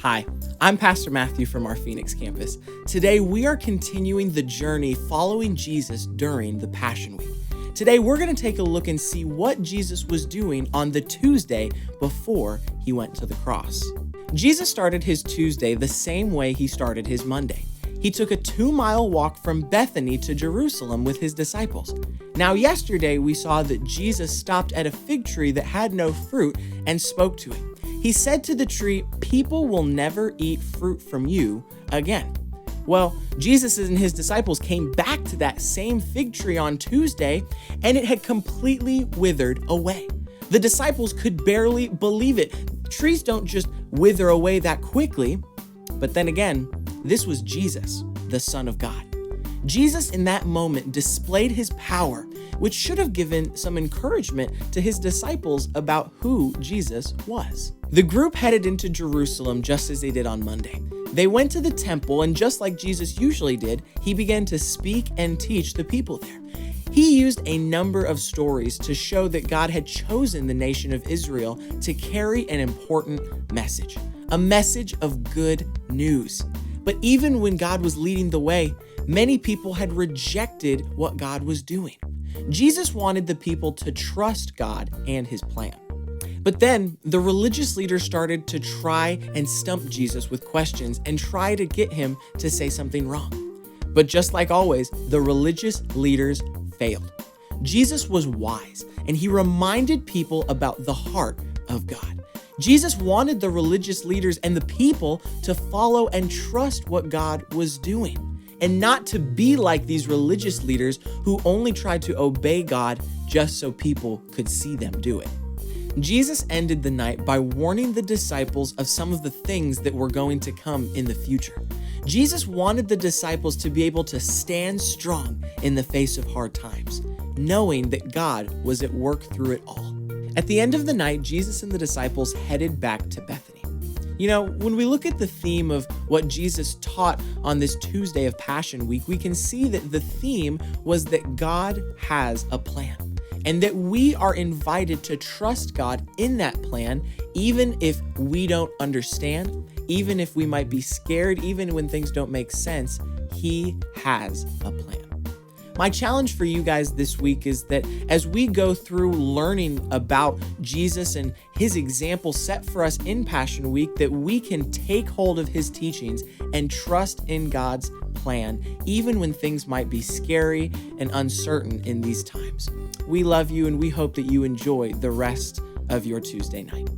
Hi, I'm Pastor Matthew from our Phoenix campus. Today, we are continuing the journey following Jesus during the Passion Week. Today, we're going to take a look and see what Jesus was doing on the Tuesday before he went to the cross. Jesus started his Tuesday the same way he started his Monday. He took a 2-mile walk from Bethany to Jerusalem with his disciples. Now, yesterday, we saw that Jesus stopped at a fig tree that had no fruit and spoke to it. He said to the tree, "People will never eat fruit from you again." Well, Jesus and his disciples came back to that same fig tree on Tuesday, and it had completely withered away. The disciples could barely believe it. Trees don't just wither away that quickly. But then again, this was Jesus, the Son of God. Jesus in that moment displayed his power, which should have given some encouragement to his disciples about who Jesus was. The group headed into Jerusalem just as they did on Monday. They went to the temple, and just like Jesus usually did, he began to speak and teach the people there. He used a number of stories to show that God had chosen the nation of Israel to carry an important message, a message of good news. But even when God was leading the way, many people had rejected what God was doing. Jesus wanted the people to trust God and his plan. But then the religious leaders started to try and stump Jesus with questions and try to get him to say something wrong. But just like always, the religious leaders failed. Jesus was wise, and he reminded people about the heart of God. Jesus wanted the religious leaders and the people to follow and trust what God was doing, and not to be like these religious leaders who only tried to obey God just so people could see them do it. Jesus ended the night by warning the disciples of some of the things that were going to come in the future. Jesus wanted the disciples to be able to stand strong in the face of hard times, knowing that God was at work through it all. At the end of the night, Jesus and the disciples headed back to Bethany. You know, when we look at the theme of what Jesus taught on this Tuesday of Passion Week, we can see that the theme was that God has a plan, and that we are invited to trust God in that plan, even if we don't understand, even if we might be scared, even when things don't make sense. He has a plan. My challenge for you guys this week is that as we go through learning about Jesus and his example set for us in Passion Week, that we can take hold of his teachings and trust in God's plan, even when things might be scary and uncertain in these times. We love you, and we hope that you enjoy the rest of your Tuesday night.